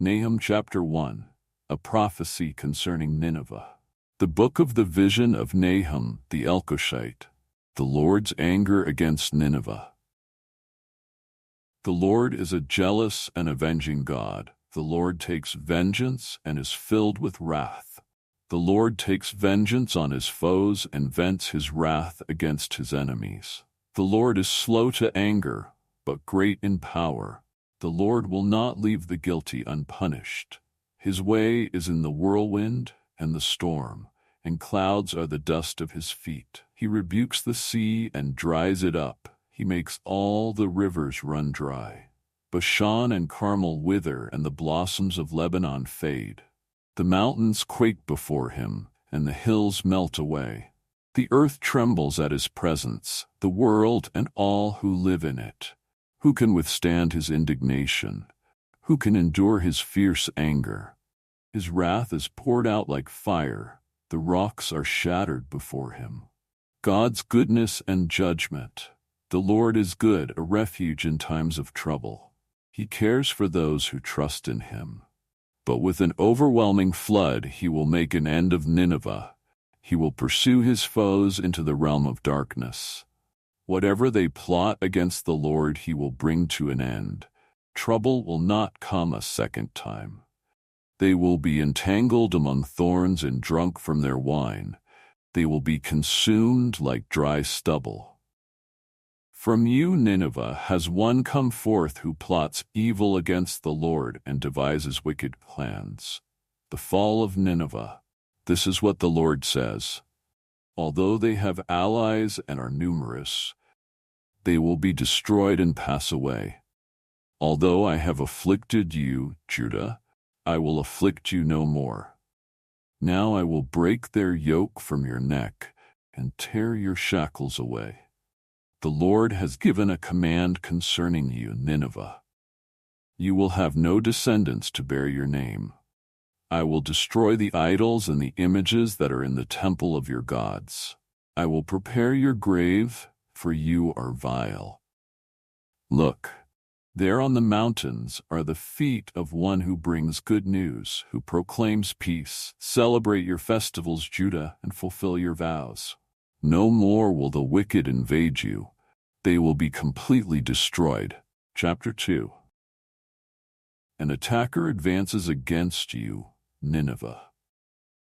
Nahum chapter 1, a prophecy concerning Nineveh. The book of the vision of Nahum the Elkoshite, the Lord's anger against Nineveh. The Lord is a jealous and avenging God. The Lord takes vengeance and is filled with wrath. The Lord takes vengeance on his foes and vents his wrath against his enemies. The Lord is slow to anger, but great in power. The Lord will not leave the guilty unpunished. His way is in the whirlwind and the storm, and clouds are the dust of his feet. He rebukes the sea and dries it up. He makes all the rivers run dry. Bashan and Carmel wither, and the blossoms of Lebanon fade. The mountains quake before him, and the hills melt away. The earth trembles at his presence, the world and all who live in it. Who can withstand his indignation? Who can endure his fierce anger? His wrath is poured out like fire. The rocks are shattered before him. God's goodness and judgment. The Lord is good, a refuge in times of trouble. He cares for those who trust in him. But with an overwhelming flood he will make an end of Nineveh. He will pursue his foes into the realm of darkness. Whatever they plot against the Lord he will bring to an end. Trouble will not come a second time. They will be entangled among thorns and drunk from their wine. They will be consumed like dry stubble. From you, Nineveh, has one come forth who plots evil against the Lord and devises wicked plans. The fall of Nineveh. This is what the Lord says. Although they have allies and are numerous, they will be destroyed and pass away. Although I have afflicted you, Judah, I will afflict you no more. Now I will break their yoke from your neck and tear your shackles away. The Lord has given a command concerning you, Nineveh. You will have no descendants to bear your name. I will destroy the idols and the images that are in the temple of your gods. I will prepare your grave, for you are vile. Look, there on the mountains are the feet of one who brings good news, who proclaims peace. Celebrate your festivals, Judah, and fulfill your vows. No more will the wicked invade you. They will be completely destroyed. Chapter 2. An attacker advances against you, Nineveh.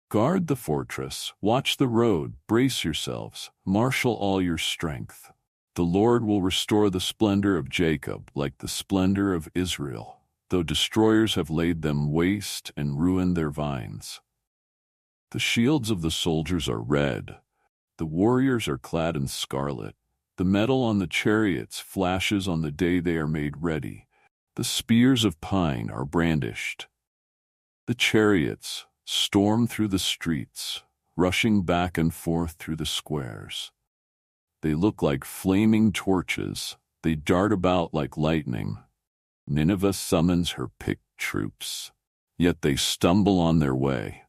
Guard the fortress, watch the road, brace yourselves, marshal all your strength. The Lord will restore the splendor of Jacob like the splendor of Israel, though destroyers have laid them waste and ruined their vines. The shields of the soldiers are red. The warriors are clad in scarlet. The metal on the chariots flashes on the day they are made ready. The spears of pine are brandished. The chariots storm through the streets, rushing back and forth through the squares. They look like flaming torches. They dart about like lightning. Nineveh summons her picked troops, yet they stumble on their way.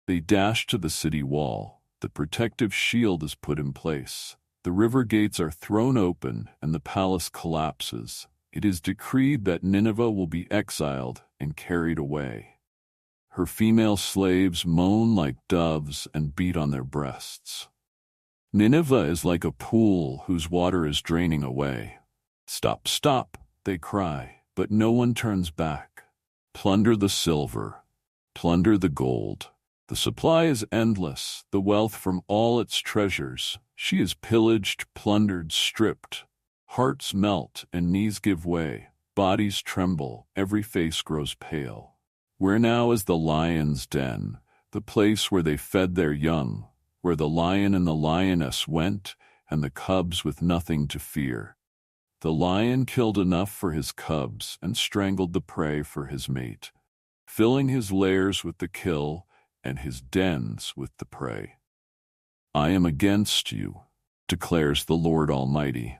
They dash to the city wall. The protective shield is put in place. The river gates are thrown open and the palace collapses. It is decreed that Nineveh will be exiled and carried away. Her female slaves moan like doves and beat on their breasts. Nineveh is like a pool whose water is draining away. Stop, stop, they cry, but no one turns back. Plunder the silver, plunder the gold. The supply is endless, the wealth from all its treasures. She is pillaged, plundered, stripped. Hearts melt and knees give way. Bodies tremble, every face grows pale. Where now is the lion's den, the place where they fed their young, where the lion and the lioness went, and the cubs with nothing to fear. The lion killed enough for his cubs and strangled the prey for his mate, filling his lairs with the kill and his dens with the prey. I am against you, declares the Lord Almighty.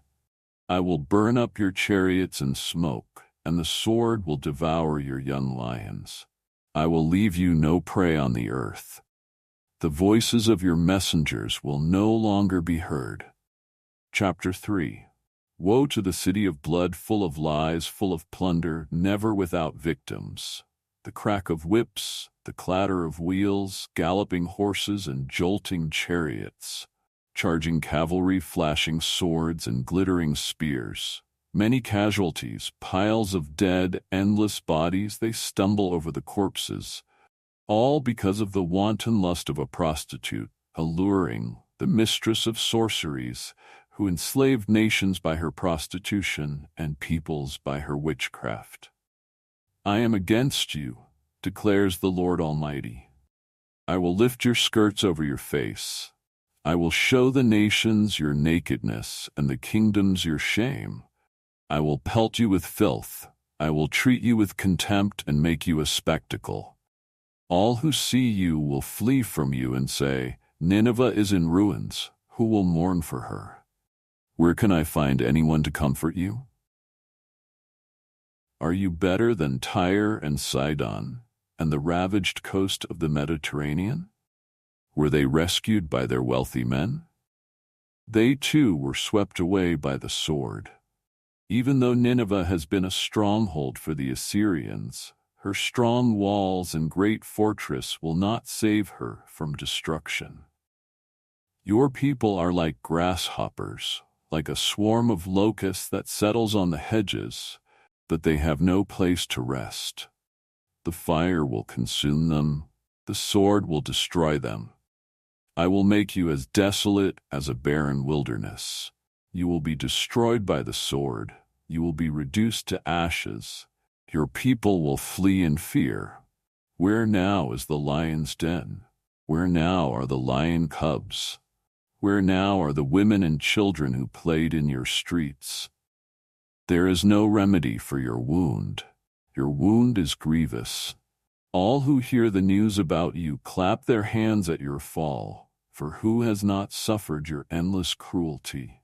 I will burn up your chariots in smoke, and the sword will devour your young lions. I will leave you no prey on the earth. The voices of your messengers will no longer be heard. Chapter 3. Woe to the city of blood, full of lies, full of plunder, never without victims. the crack of whips, the clatter of wheels, galloping horses and jolting chariots, charging cavalry, flashing swords and glittering spears. Many casualties, piles of dead, endless bodies, they stumble over the corpses, all because of the wanton lust of a prostitute, alluring, the mistress of sorceries, who enslaved nations by her prostitution and peoples by her witchcraft. I am against you, declares the Lord Almighty. I will lift your skirts over your face. I will show the nations your nakedness and the kingdoms your shame. I will pelt you with filth. I will treat you with contempt and make you a spectacle. All who see you will flee from you and say, Nineveh is in ruins. Who will mourn for her? Where can I find anyone to comfort you? Are you better than Tyre and Sidon and the ravaged coast of the Mediterranean? Were they rescued by their wealthy men? They too were swept away by the sword. Even though Nineveh has been a stronghold for the Assyrians, her strong walls and great fortress will not save her from destruction. Your people are like grasshoppers, like a swarm of locusts that settles on the hedges, but they have no place to rest. The fire will consume them, the sword will destroy them. I will make you as desolate as a barren wilderness. You will be destroyed by the sword. You will be reduced to ashes. Your people will flee in fear. Where now is the lion's den? Where now are the lion cubs? Where now are the women and children who played in your streets? There is no remedy for your wound. Your wound is grievous. All who hear the news about you clap their hands at your fall, for who has not suffered your endless cruelty?